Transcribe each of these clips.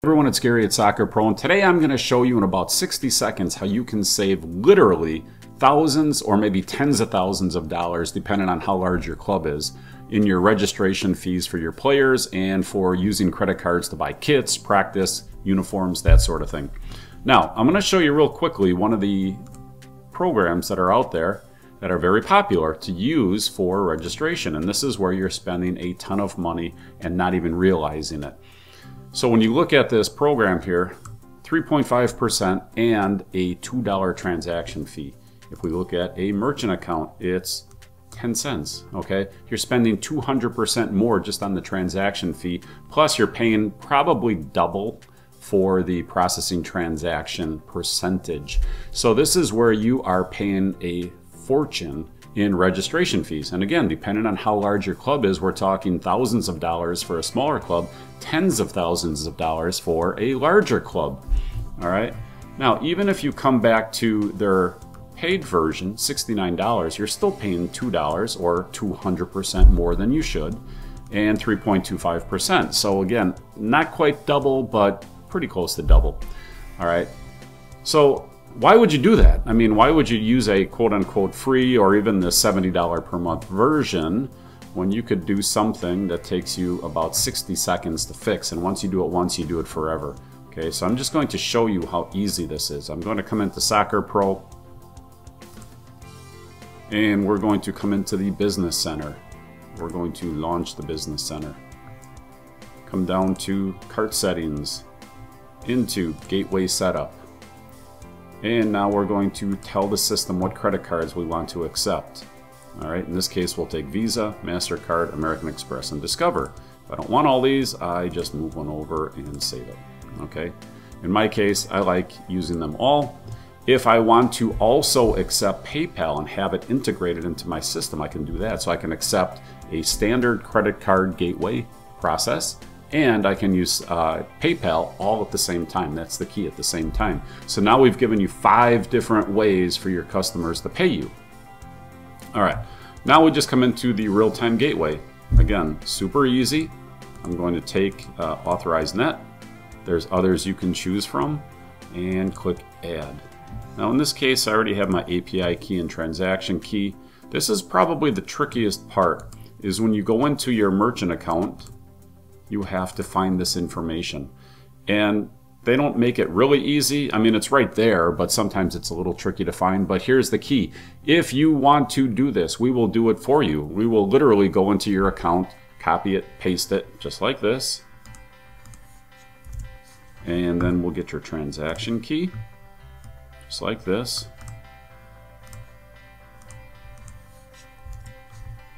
Everyone, it's Gary at Soccer Pro, and today I'm going to show you in about 60 seconds how you can save literally thousands or maybe tens of thousands of dollars, depending on how large your club is, in your registration fees for your players and for using credit cards to buy kits, practice, uniforms, that sort of thing. Now, I'm going to show you real quickly one of the programs that are out there that are very popular to use for registration, and this is where you're spending a ton of money and not even realizing it. So when you look at this program here, 3.5% and a $2 transaction fee. If we look at a merchant account, it's 10 cents, okay? You're spending 200% more just on the transaction fee, plus you're paying probably double for the processing transaction percentage. So this is where you are paying a fortune in registration fees. And again, depending on how large your club is, we're talking thousands of dollars for a smaller club, tens of thousands of dollars for a larger club. All right. Now, even if you come back to their paid version, $69, you're still paying $2 or 200% more than you should, and 3.25%. So again, not quite double, but pretty close to double. All right. So why would you do that? I mean, why would you use a quote-unquote free or even the $70 per month version when you could do something that takes you about 60 seconds to fix, and once you do it once, you do it forever? Okay, so I'm just going to show you how easy this is. I'm going to come into Soccer Pro, and we're going to come into the Business Center. We're going to launch the Business Center. Come down to Cart Settings, into Gateway Setup. And now we're going to tell the system what credit cards we want to accept. All right, in this case, we'll take Visa, MasterCard, American Express, and Discover. If I don't want all these, I just move one over and save it. Okay, in my case, I like using them all. If I want to also accept PayPal and have it integrated into my system, I can do that. So I can accept a standard credit card gateway process, and I can use PayPal all at the same time. That's the key, at the same time. So now we've given you 5 different ways for your customers to pay you. All right, now we just come into the real-time gateway. Again, super easy. I'm going to take Authorize Net. There's others you can choose from, and click Add. Now in this case, I already have my API key and transaction key. This is probably the trickiest part, is when you go into your merchant account, you have to find this information. And they don't make it really easy. I mean, it's right there, but sometimes it's a little tricky to find. But here's the key. If you want to do this, we will do it for you. We will literally go into your account, copy it, paste it, just like this. And then we'll get your transaction key, just like this.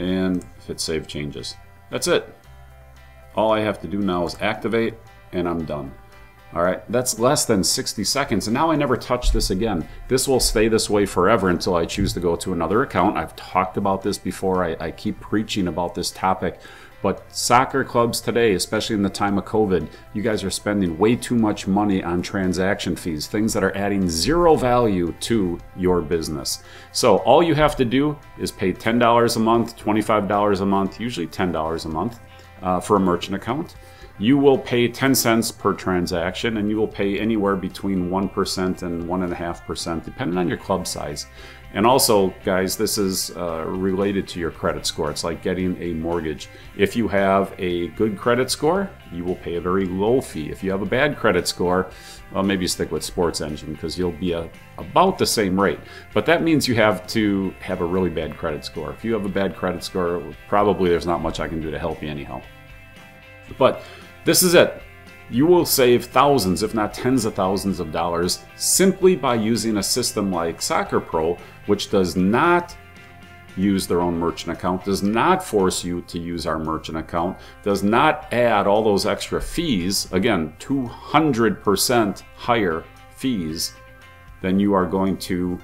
And hit Save Changes. That's it. All I have to do now is activate, and I'm done. All right, that's less than 60 seconds, and now I never touch this again. This will stay this way forever until I choose to go to another account. I've talked about this before. I keep preaching about this topic, but soccer clubs today, especially in the time of COVID, you guys are spending way too much money on transaction fees, things that are adding zero value to your business. So all you have to do is pay $10 a month, $25 a month, usually $10 a month, for a merchant account. You will pay 10 cents per transaction, and you will pay anywhere between 1% and 1.5%, depending on your club size. And also, guys, this is related to your credit score. It's like getting a mortgage. If you have a good credit score, you will pay a very low fee. If you have a bad credit score, well, maybe stick with Sports Engine, because you'll be about the same rate. But that means you have to have a really bad credit score. If you have a bad credit score, probably there's not much I can do to help you anyhow. But this is it. You will save thousands, if not tens of thousands of dollars simply by using a system like Soccer Pro, which does not use their own merchant account, does not force you to use our merchant account, does not add all those extra fees, again, 200% higher fees than you are going to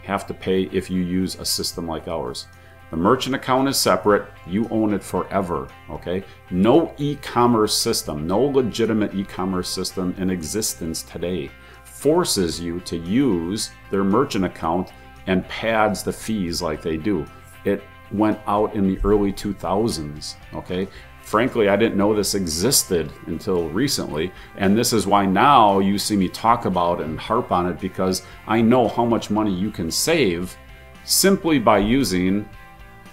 have to pay if you use a system like ours. The merchant account is separate. You own it forever, okay? No e-commerce system, no legitimate e-commerce system in existence today forces you to use their merchant account and pads the fees like they do. It went out in the early 2000s, okay? frankly, I didn't know this existed until recently. And this is why now you see me talk about it and harp on it, because I know how much money you can save simply by using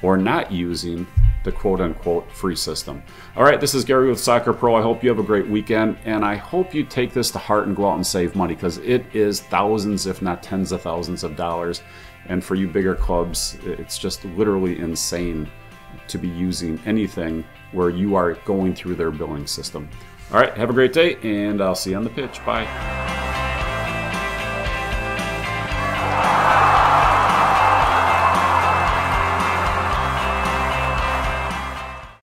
or not using the quote-unquote free system. All right, this is Gary with Soccer Pro. I hope you have a great weekend, and I hope you take this to heart and go out and save money, because it is thousands, if not tens of thousands of dollars. And for you bigger clubs, it's just literally insane to be using anything where you are going through their billing system. All right, have a great day, and I'll see you on the pitch. Bye.